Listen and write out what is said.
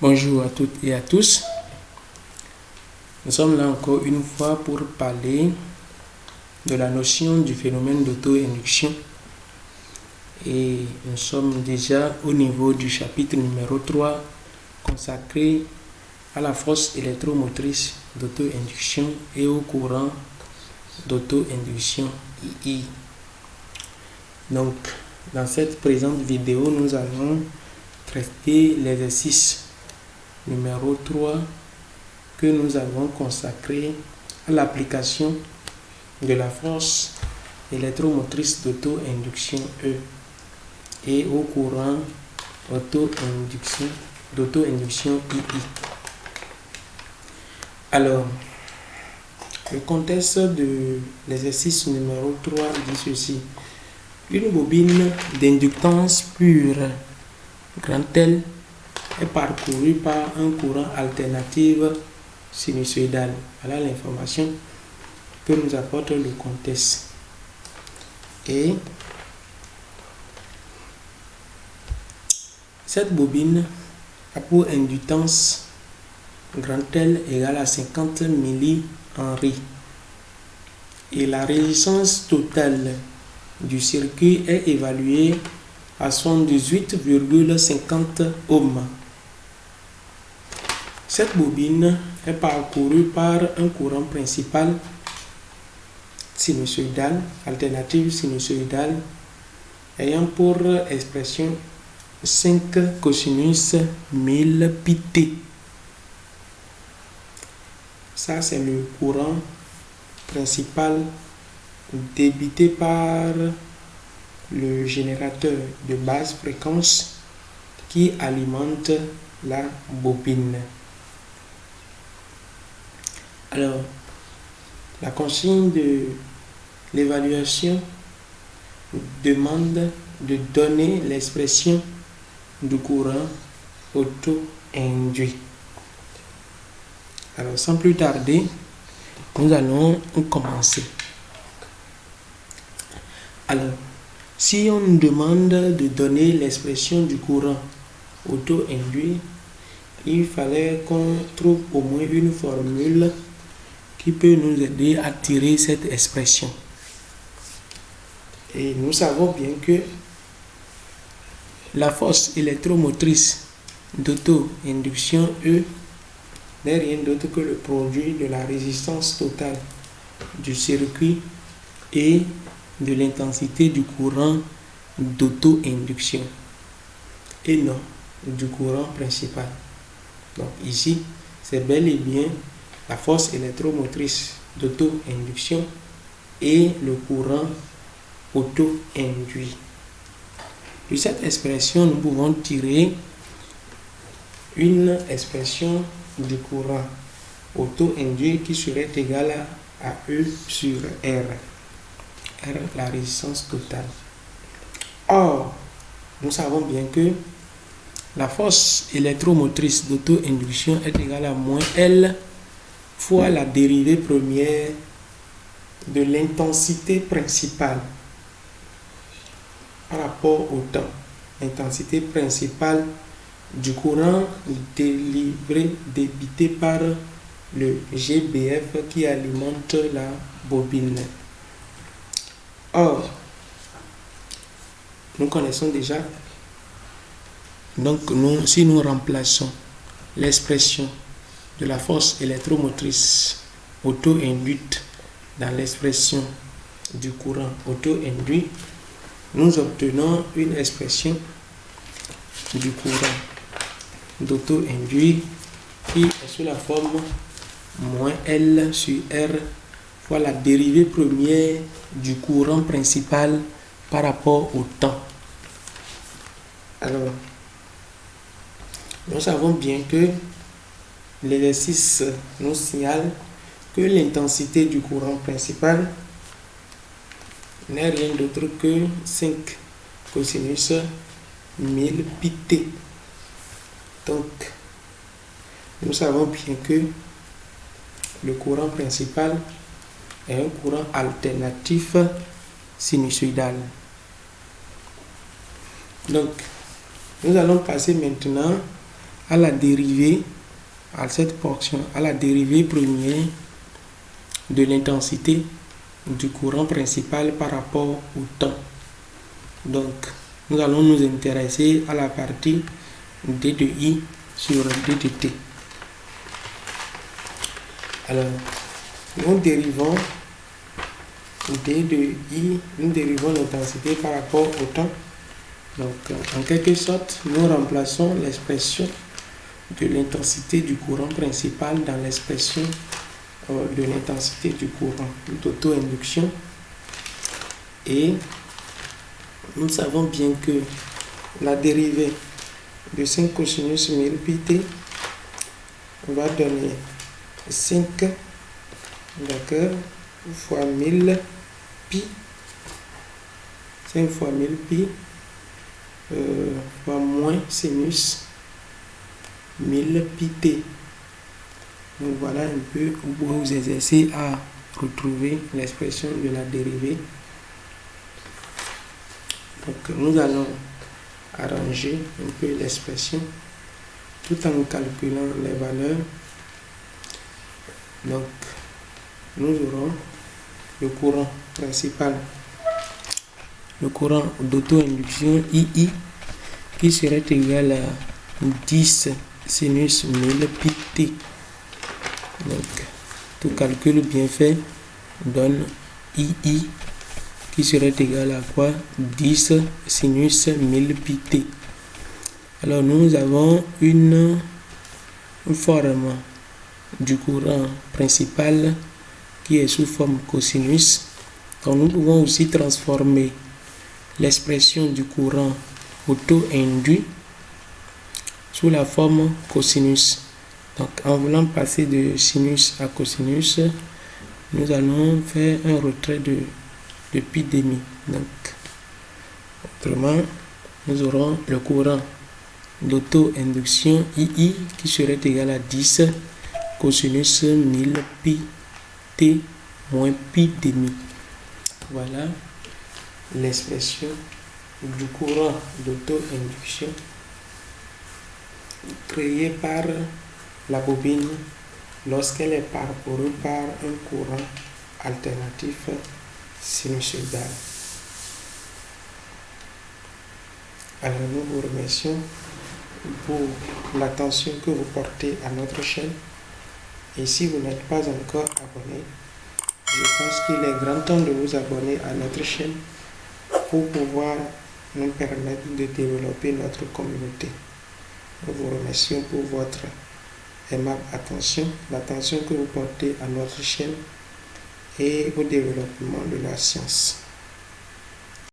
Bonjour à toutes et à tous. Nous sommes là encore une fois pour parler de la notion du phénomène d'auto-induction. Et nous sommes déjà au niveau du chapitre numéro 3 consacré à la force électromotrice d'auto-induction et au courant d'auto-induction II. Donc, dans cette présente vidéo, nous allons traiter l'exercice numéro 3 que nous avons consacré à l'application de la force électromotrice d'auto-induction E et au courant d'auto-induction II. Alors, le contexte de l'exercice numéro 3 dit ceci. Une bobine d'inductance pure, grand L, est parcourue par un courant alternatif sinusoïdal. Voilà l'information que nous apporte le contexte. Et cette bobine a pour inductance grand L égale à 50 millihenry. Et la résistance totale du circuit est évaluée à 78,50 ohms. Cette bobine est parcourue par un courant principal sinusoïdal, alternative sinusoïdale, ayant pour expression 5 cosinus 1000 pt. Ça, c'est le courant principal débité par le générateur de basse fréquence qui alimente la bobine. Alors, la consigne de l'évaluation demande de donner l'expression du courant auto-induit. Alors, sans plus tarder, nous allons commencer. Alors, si on nous demande de donner l'expression du courant auto-induit, il fallait qu'on trouve au moins une formule qui peut nous aider à tirer cette expression. Et nous savons bien que la force électromotrice d'auto-induction E n'est rien d'autre que le produit de la résistance totale du circuit et de l'intensité du courant d'auto-induction et non du courant principal. Donc ici, c'est bel et bien la force électromotrice d'auto-induction et le courant auto-induit. De cette expression, nous pouvons tirer une expression du courant auto-induit qui serait égale à E sur R. R, la résistance totale. Or, nous savons bien que la force électromotrice d'auto-induction est égale à moins L fois la dérivée première de l'intensité principale par rapport au temps. L'intensité principale du courant débité par le GBF qui alimente la bobine. Or, nous connaissons déjà, donc si nous remplaçons l'expression de la force électromotrice auto-induite dans l'expression du courant auto-induit, nous obtenons une expression du courant d'auto-induit qui est sous la forme moins L sur R fois la dérivée première du courant principal par rapport au temps. Alors, nous savons bien que l'exercice nous signale que l'intensité du courant principal n'est rien d'autre que 5 cosinus 1000 pt. Donc, nous savons bien que le courant principal est un courant alternatif sinusoïdal. Donc, nous allons passer maintenant à la dérivée, à cette portion, à la dérivée première de l'intensité du courant principal par rapport au temps. Donc, nous allons nous intéresser à la partie d de i sur d de t. Alors, nous dérivons d de i, nous dérivons l'intensité par rapport au temps. Donc, en quelque sorte, nous remplaçons l'expression de l'intensité du courant principal dans l'expression de l'intensité du courant d'auto-induction. Et nous savons bien que la dérivée de 5 cosinus 1000 pi t va donner 5, d'accord, fois 1000 pi, 5 fois 1000 pi, fois moins sinus 1000 pi t. Donc voilà un peu où vous vous exercez à retrouver l'expression de la dérivée. Donc nous allons arranger un peu l'expression tout en calculant les valeurs. Donc nous aurons le courant principal, le courant d'auto-induction II qui serait égal à 10 sinus 1000 pi t. Donc tout calcul bien fait donne II qui serait égal à quoi? 10 sinus 1000 pi t. Alors nous avons une forme du courant principal qui est sous forme cosinus. Donc nous pouvons aussi transformer l'expression du courant auto-induit sous la forme cosinus. Donc en voulant passer de sinus à cosinus, nous allons faire un retrait de pi demi. Donc autrement, nous aurons le courant d'auto-induction II qui serait égal à 10 cosinus 1000 pi t moins pi demi. Voilà l'expression du courant d'auto-induction créé par la bobine lorsqu'elle est parcourue par un courant alternatif sinusoïdal. Alors nous vous remercions pour l'attention que vous portez à notre chaîne. Et si vous n'êtes pas encore abonné, je pense qu'il est grand temps de vous abonner à notre chaîne pour pouvoir nous permettre de développer notre communauté. Nous vous remercions pour votre aimable attention, l'attention que vous portez à notre chaîne et au développement de la science.